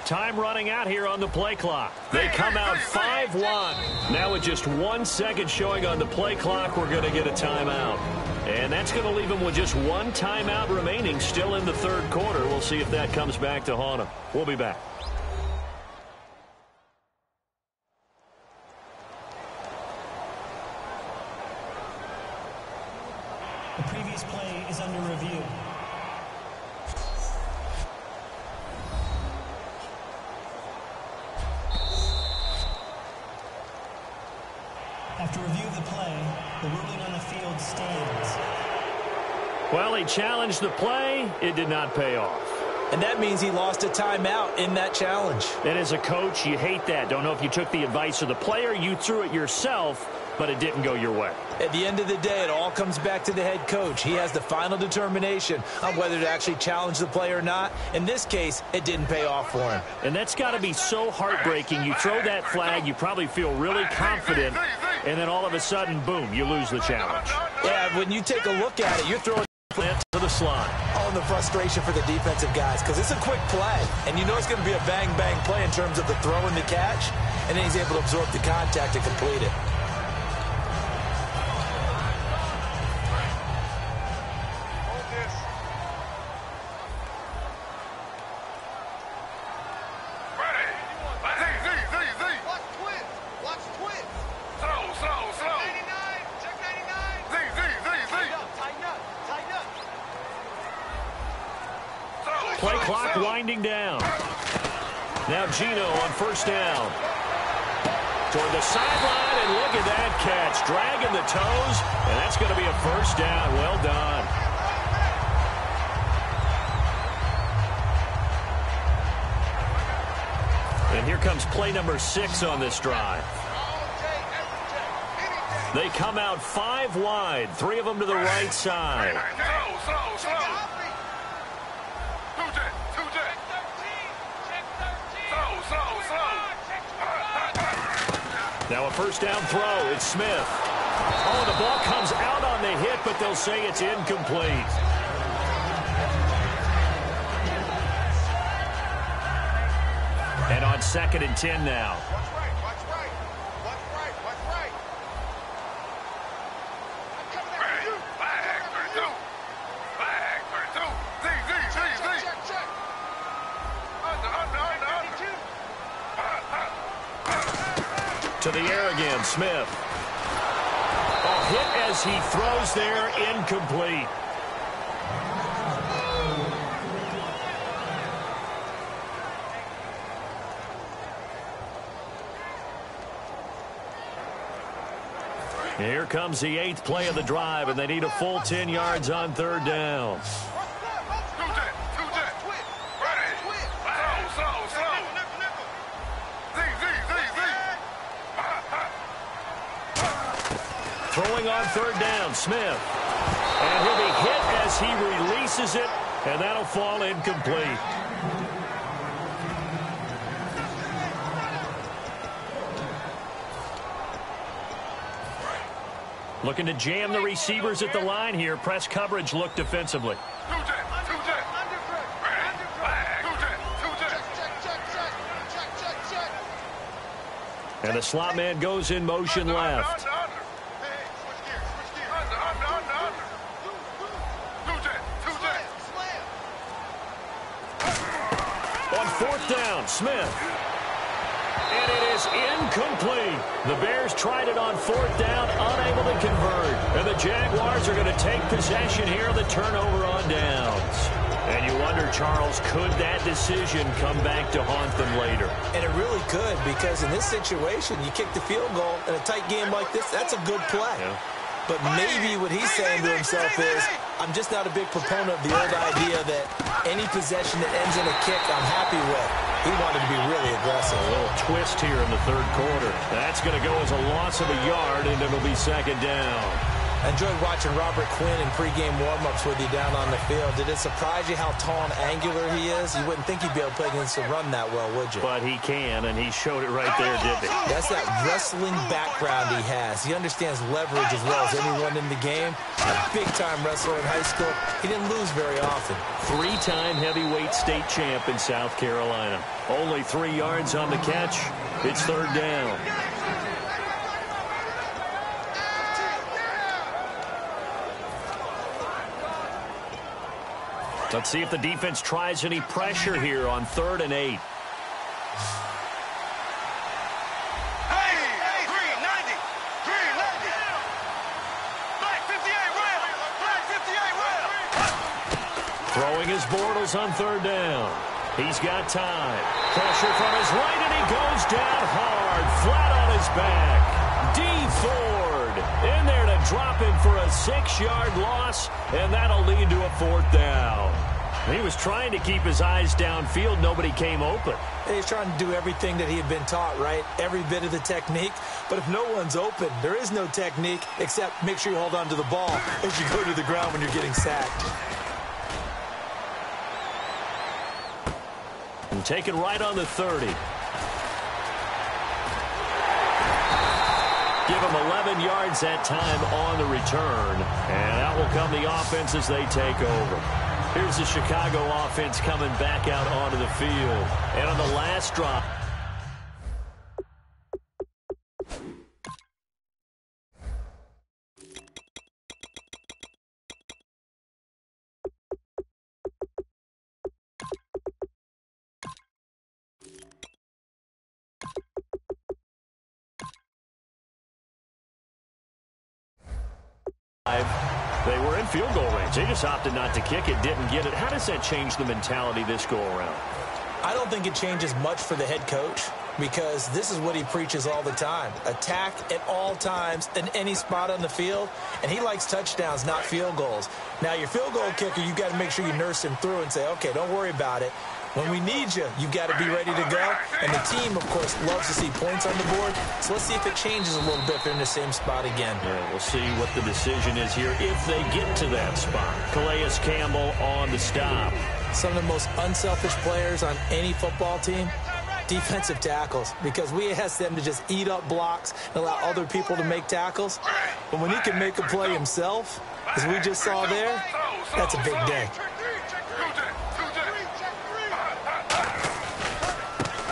Time running out here on the play clock. They come out 5-1. Now with just 1 second showing on the play clock, we're going to get a timeout. And that's going to leave them with just 1 timeout remaining still in the 3rd quarter. We'll see if that comes back to haunt them. We'll be back. The previous play is under review. After review of the play, the ruling on the field stands. Well, he challenged the play. It did not pay off. And that means he lost a timeout in that challenge. And as a coach, you hate that. Don't know if you took the advice of the player, you threw it yourself, but it didn't go your way. At the end of the day, it all comes back to the head coach. He has the final determination on whether to actually challenge the play or not. In this case, it didn't pay off for him. And that's got to be so heartbreaking. You throw that flag, you probably feel really confident, and then all of a sudden, boom, you lose the challenge. Yeah, when you take a look at it, you're throwing to the slot. Oh, and the frustration for the defensive guys, because it's a quick play, and you know it's going to be a bang-bang play in terms of the throw and the catch, and then he's able to absorb the contact and complete it. Play clock winding down. Now Gino on 1st down. Toward the sideline, and look at that catch. Dragging the toes, and that's going to be a 1st down. Well done. And here comes play number 6 on this drive. They come out 5 wide, 3 of them to the right side. Now a 1st down throw. It's Smith. Oh, the ball comes out on the hit, but they'll say it's incomplete. And on 2nd and 10 now. To the air again, Smith. A hit as he throws there, incomplete. Here comes the 8th play of the drive, and they need a full 10 yards on 3rd down. Throwing on 3rd down, Smith. And he'll be hit as he releases it, and that'll fall incomplete. Looking to jam the receivers at the line here. Press coverage look defensively. And the slot man goes in motion left. On 4th down, Smith. And it is incomplete. The Bears tried it on 4th down, unable to convert. And the Jaguars are going to take possession here of the turnover on downs. And you wonder, Charles, could that decision come back to haunt them later? And it really could, because in this situation, you kick the field goal in a tight game like this, that's a good play. Yeah. But maybe what he's saying to himself is, I'm just not a big proponent of the old idea that any possession that ends in a kick I'm happy with. He wanted to be really aggressive. A little twist here in the 3rd quarter. That's going to go as a loss of a yard, and it'll be 2nd down. I enjoyed watching Robert Quinn in pregame warm-ups with you down on the field. Did it surprise you how tall and angular he is? You wouldn't think he'd be able to play against the run that well, would you? But he can, and he showed it right there, didn't he? That's that wrestling background he has. He understands leverage as well as anyone in the game. A big-time wrestler in high school. He didn't lose very often. 3-time heavyweight state champ in South Carolina. Only 3 yards on the catch. It's 3rd down. Let's see if the defense tries any pressure here on 3rd and 8. Throwing his Bortles on 3rd down. He's got time. Pressure from his right, and he goes down hard, flat on his back. D. Ford in there to drop him for a 6-yard loss, and that'll lead to a 4th down. He was trying to keep his eyes downfield. Nobody came open. He's trying to do everything that he had been taught, right? Every bit of the technique. But if no one's open, there is no technique except make sure you hold on to the ball as you go to the ground when you're getting sacked. And taken right on the 30. Give him 11 yards that time on the return. And out will come the offense as they take over. Here's the Chicago offense coming back out onto the field. And on the last drop, they were in field goal range. They just opted not to kick it, didn't get it. How does that change the mentality this go-around? I don't think it changes much for the head coach because this is what he preaches all the time. Attack at all times in any spot on the field, and he likes touchdowns, not field goals. Now, your field goal kicker, you've got to make sure you nurse him through and say, okay, don't worry about it. When we need you, you've got to be ready to go. And the team, of course, loves to see points on the board. So let's see if it changes a little bit if they're in the same spot again. Yeah, we'll see what the decision is here if they get to that spot. Calais Campbell on the stop. Some of the most unselfish players on any football team, defensive tackles, because we ask them to just eat up blocks and allow other people to make tackles. But when he can make a play himself, as we just saw there, that's a big day.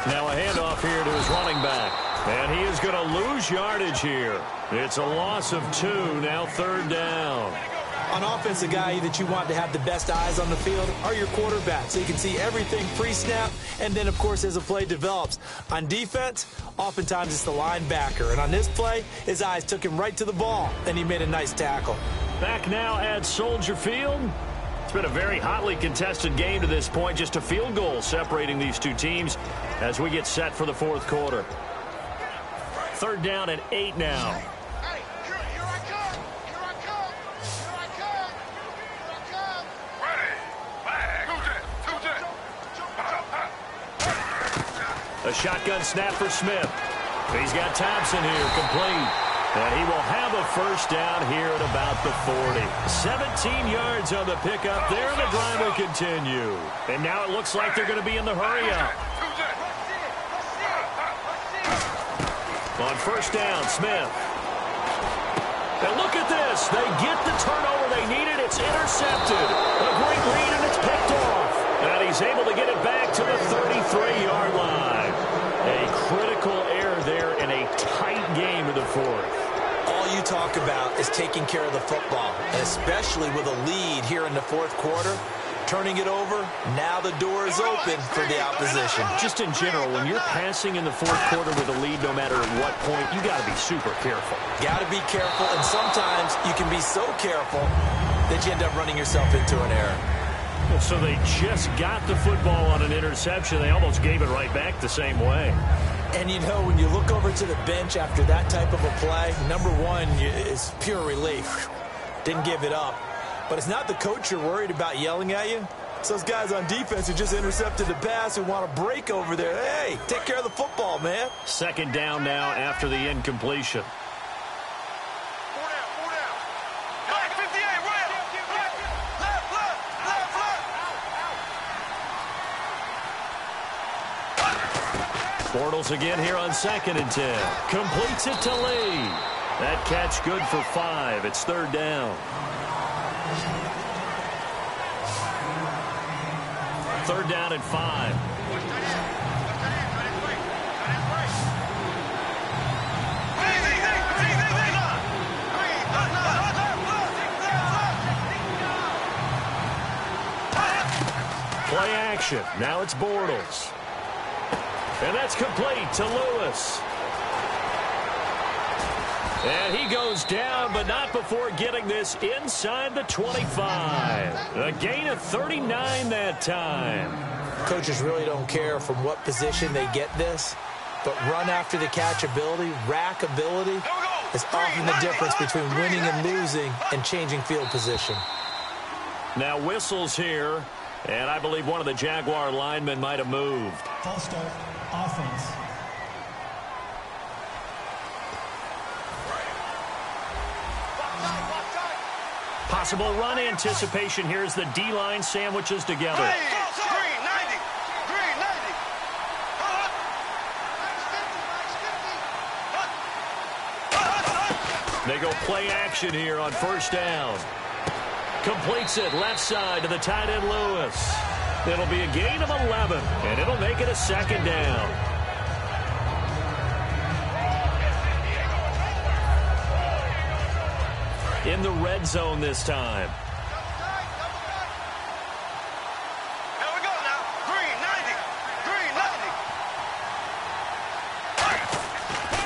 Now a handoff here to his running back. And he is going to lose yardage here. It's a loss of 2, now 3rd down. On offense, the guy that you want to have the best eyes on the field are your quarterbacks, so you can see everything pre-snap, and then, of course, as the play develops. On defense, oftentimes it's the linebacker, and on this play, his eyes took him right to the ball, and he made a nice tackle. Back now at Soldier Field. It's been a very hotly contested game to this point, just a field goal separating these two teams as we get set for the fourth quarter. Third down and 8 now. A shotgun snap for Smith. He's got Thompson here, complete. And he will have a first down here at about the 40. 17 yards on the pickup there, and the drive will continue. And now it looks like they're going to be in the hurry-up. On first down, Smith. And look at this. They get the turnover they needed. It's intercepted. A great read, and it's picked off. And he's able to get it back to the 33-yard line. A critical error there in a tight game of the fourth. All you talk about is taking care of the football, and especially with a lead here in the fourth quarter. Turning it over, now the door is open for the opposition. Just in general, when you're passing in the fourth quarter with a lead, no matter at what point, you got to be super careful. Got to be careful, and sometimes you can be so careful that you end up running yourself into an error. Well, so they just got the football on an interception. They almost gave it right back the same way. And, you know, when you look over to the bench after that type of a play, number one is pure relief. Didn't give it up. But it's not the coach you're worried about yelling at you. It's those guys on defense who just intercepted the pass who want to break over there. Hey, take care of the football, man. Second down now after the incompletion. Bortles again here on 2nd and 10. Completes it to Lee. That catch good for 5. It's third down. Third down and 5. Play action. Now it's Bortles. And that's complete to Lewis. And he goes down, but not before getting this inside the 25. A gain of 39 that time. Coaches really don't care from what position they get this, but run after the catch ability, rack ability, is often the difference between winning and losing and changing field position. Now whistles here, and I believe one of the Jaguar linemen might have moved. False start, offense. Possible run anticipation here as the D-line sandwiches together. Green 90. Green 90. They go play action here on first down. Completes it left side to the tight end Lewis. It'll be a gain of 11, and it'll make it a second down. In the red zone this time. Here we go now. Green 90. Green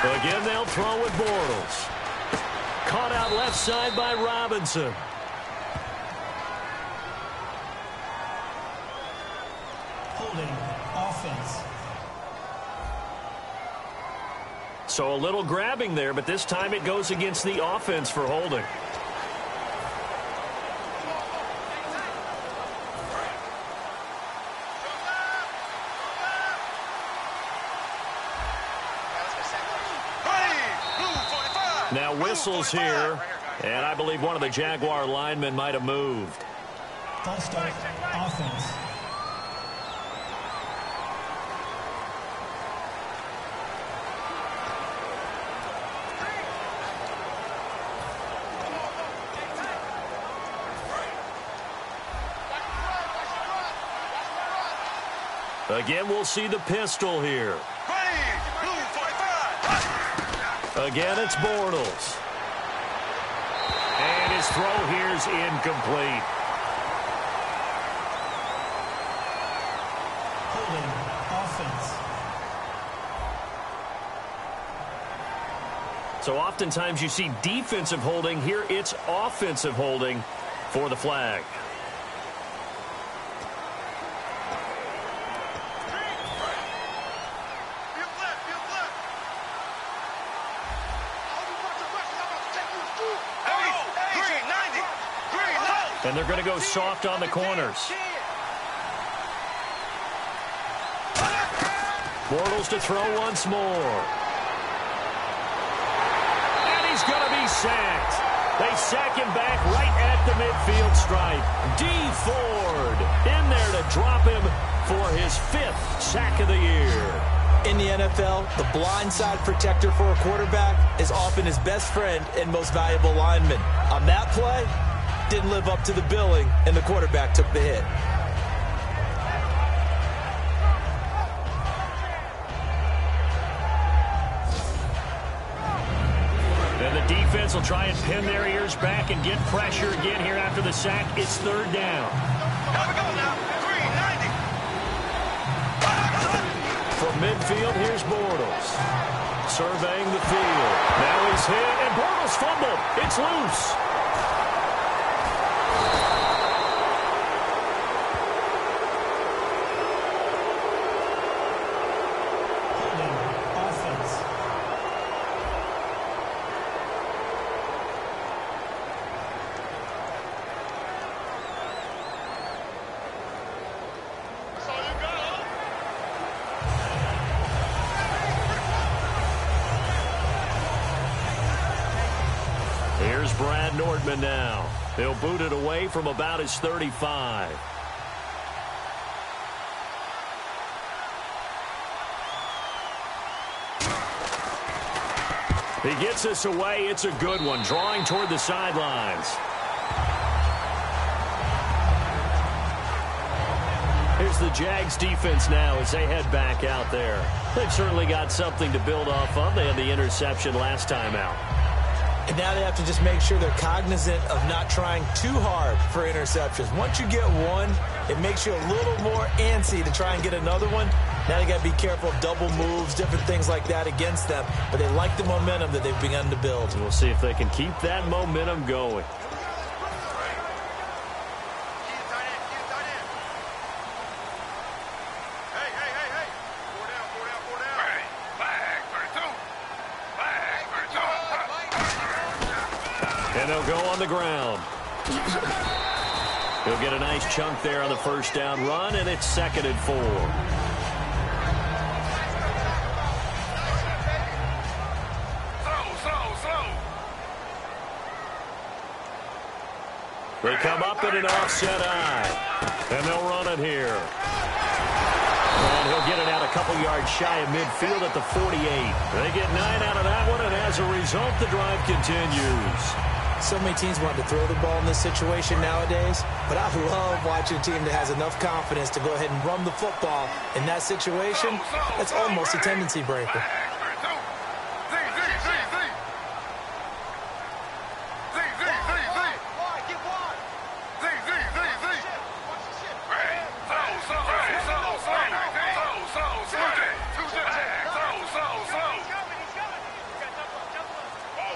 90. Again, they'll throw with Bortles. Caught out left side by Robinson. Holding, offense. So a little grabbing there, but this time it goes against the offense for holding. Now whistles here, and I believe one of the Jaguar linemen might have moved. False start, offense. Again, we'll see the pistol here. Again, it's Bortles. And his throw here's incomplete. Holding, offense. So oftentimes you see defensive holding. Here it's offensive holding for the flag. And they're going to go soft on the corners. Bortles to throw once more. And he's going to be sacked. They sack him back right at the midfield stripe. D. Ford in there to drop him for his 5th sack of the year. In the NFL, the blindside protector for a quarterback is often his best friend and most valuable lineman. On that play, didn't live up to the billing, and the quarterback took the hit. And the defense will try and pin their ears back and get pressure again here after the sack. It's 3rd down. Here we go now. 390. From midfield, here's Bortles. Surveying the field. Now he's hit, and Bortles fumbled. It's loose. Here's Brad Nordman now. He'll boot it away from about his 35. He gets us away. It's a good one. Drawing toward the sidelines. Here's the Jags defense now as they head back out there. They've certainly got something to build off of. They had the interception last time out. And now they have to just make sure they're cognizant of not trying too hard for interceptions. Once you get one, it makes you a little more antsy to try and get another one. Now they got to be careful of double moves, different things like that against them. But they like the momentum that they've begun to build. We'll see if they can keep that momentum going. And they'll go on the ground. He'll get a nice chunk there on the first down run, and it's 2nd and 4. They come up in an offset eye, and they'll run it here. And he'll get it out a couple yards shy of midfield at the 48. They get 9 out of that one, and as a result, the drive continues. So many teams want to throw the ball in this situation nowadays, but I love watching a team that has enough confidence to go ahead and run the football. In that situation, that's almost a tendency breaker.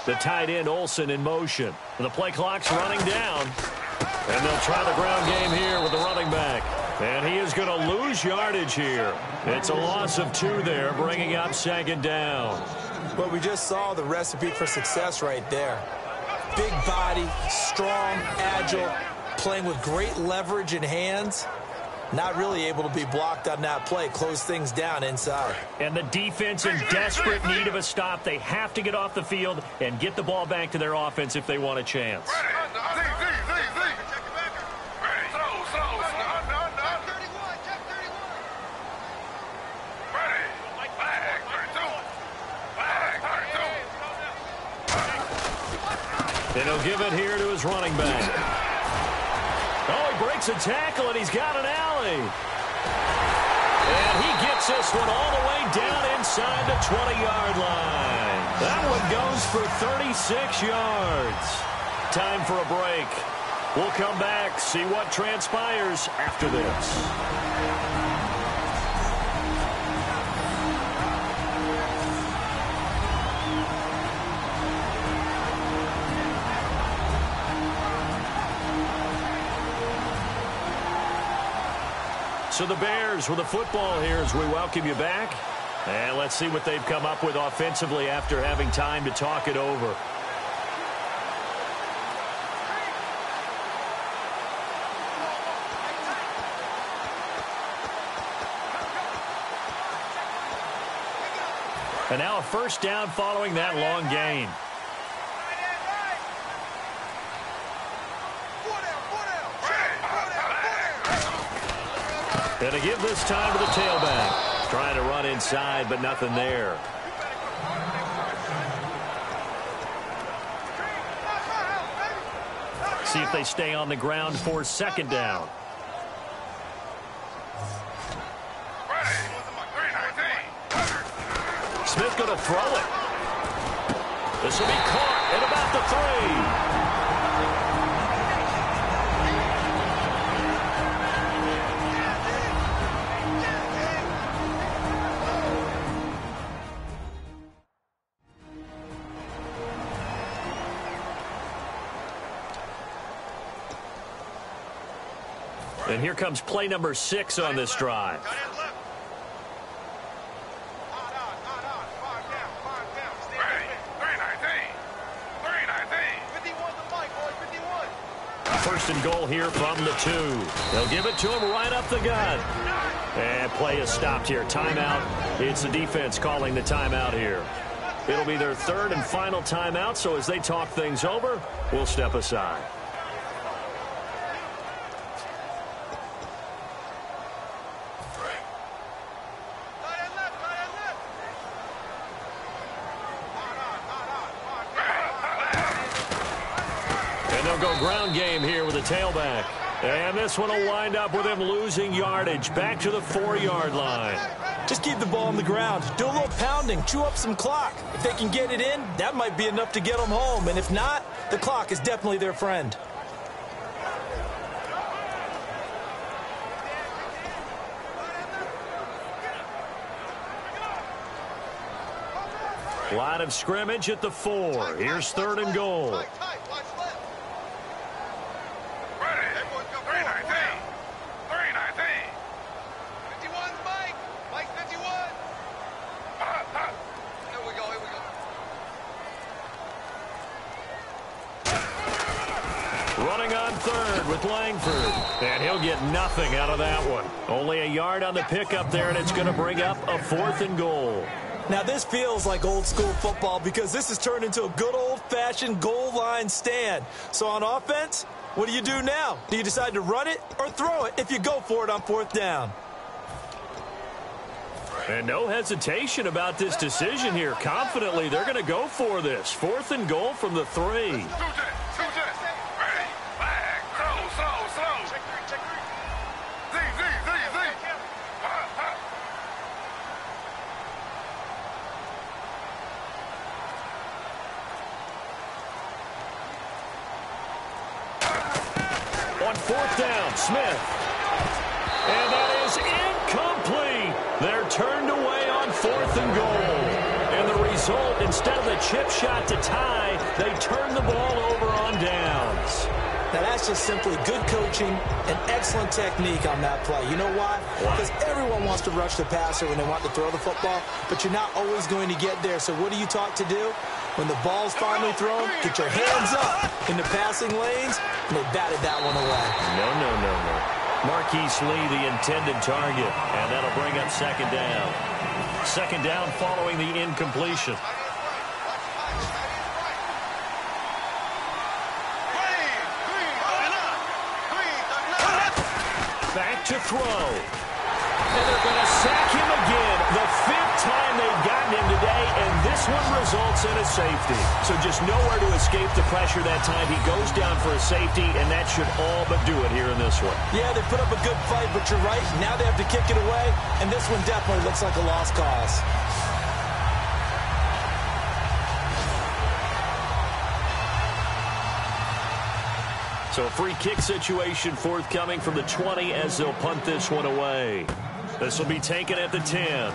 The tight end Olsen in motion. And the play clock's running down. And they'll try the ground game here with the running back. And he is going to lose yardage here. It's a loss of 2 there, bringing up 2nd down. But we just saw the recipe for success right there. Big body, strong, agile, playing with great leverage in hands. Not really able to be blocked on that play. Close things down inside. And the defense in desperate need of a stop. They have to get off the field and get the ball back to their offense if they want a chance. And he'll give it here to his running back. Oh, he breaks a tackle, and he's got an alley. And he gets this one all the way down inside the 20-yard line. That one goes for 36 yards. time for a break. We'll come back, see what transpires after this. So the Bears with the football here as we welcome you back. And let's see what they've come up with offensively after having time to talk it over. And now a first down following that long gain. And to give this time to the tailback. Trying to run inside, but nothing there. See if they stay on the ground for second down. Smith going to throw it. This will be caught at about the 3. And here comes play number 6 on this drive. First and goal here from the 2. They'll give it to him right up the gut. And play is stopped here. Timeout. It's the defense calling the timeout here. It'll be their third and final timeout, so as they talk things over, we'll step aside. Go ground game here with a tailback. And this one will wind up with him losing yardage back to the 4-yard line. Just keep the ball on the ground. Do a little pounding. Chew up some clock. If they can get it in, that might be enough to get them home. And if not, the clock is definitely their friend. Line of scrimmage at the 4. Here's third and goal. Running on third with Langford. And he'll get nothing out of that one. Only a yard on the pickup there, and it's going to bring up a 4th and goal. Now, this feels like old school football because this has turned into a good old-fashioned goal line stand. So on offense, what do you do now? Do you decide to run it or throw it if you go for it on 4th down? And no hesitation about this decision here. Confidently, they're going to go for this. 4th and goal from the 3. On 4th down, Smith. And that is incomplete. They're turned away on 4th and goal. And the result, instead of the chip shot to tie, they turn the ball over on downs. Now, that's just simply good coaching and excellent technique on that play. You know why? Because everyone wants to rush the passer when they want to throw the football, but you're not always going to get there. So what are you taught to do? When the ball's finally thrown, get your hands up in the passing lanes, and they batted that one away. No. Marquise Lee, the intended target, and that'll bring up second down. Second down following the incompletion. Back to throw. And they're going to sack him again. The 5th time they've gotten him today, and this one results in a safety. So just nowhere to escape the pressure that time. He goes down for a safety, and that should all but do it here in this one. Yeah, they put up a good fight, but you're right. Now they have to kick it away, and this one definitely looks like a lost cause. So a free kick situation forthcoming from the 20 as they'll punt this one away. This will be taken at the 10.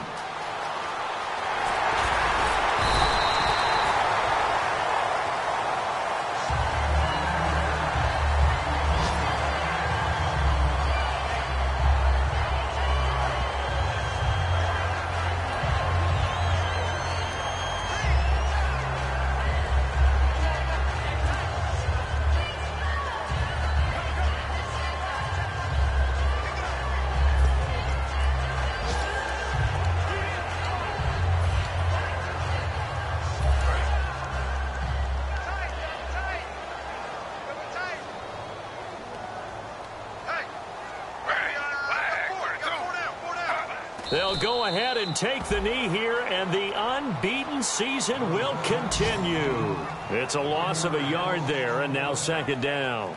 They'll go ahead and take the knee here, and the unbeaten season will continue. It's a loss of a yard there, and now second down.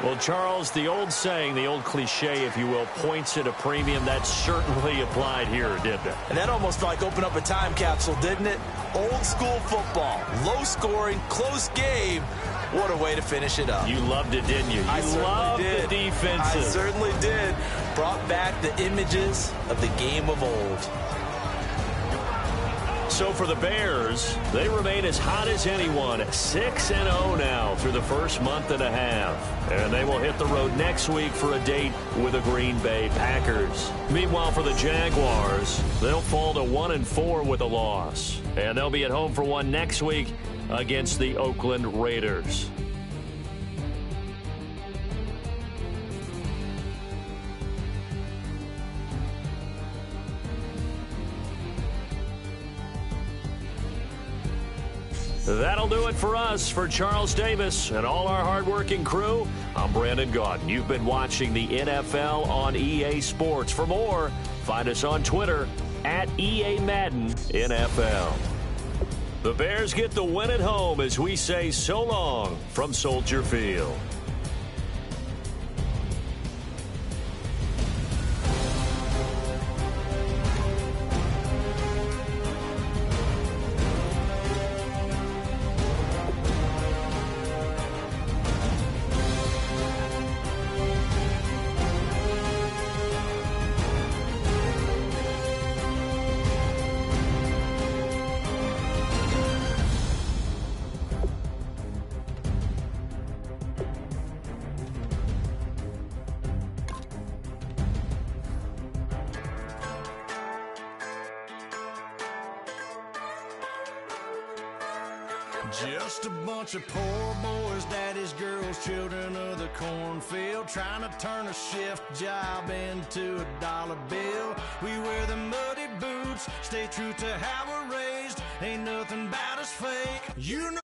Well, Charles, the old saying, the old cliche, if you will, points at a premium. That certainly applied here, didn't it? And that almost like opened up a time capsule, didn't it? Old school football, low scoring, close game. What a way to finish it up. You loved it, didn't you? I loved did. The defenses. I certainly did. Brought back the images of the game of old. So for the Bears, they remain as hot as anyone, 6-0 now through the first month and a half. And they will hit the road next week for a date with the Green Bay Packers. Meanwhile, for the Jaguars, they'll fall to 1-4 with a loss. And they'll be at home for one next week against the Oakland Raiders. That'll do it for us. For Charles Davis and all our hardworking crew, I'm Brandon Gaudin. You've been watching the NFL on EA Sports. For more, find us on Twitter at EA Madden NFL. The Bears get the win at home as we say so long from Soldier Field. Just a bunch of poor boys, daddy's girls, children of the cornfield, trying to turn a shift job into a dollar bill. We wear the muddy boots, stay true to how we're raised, ain't nothing about us fake. You know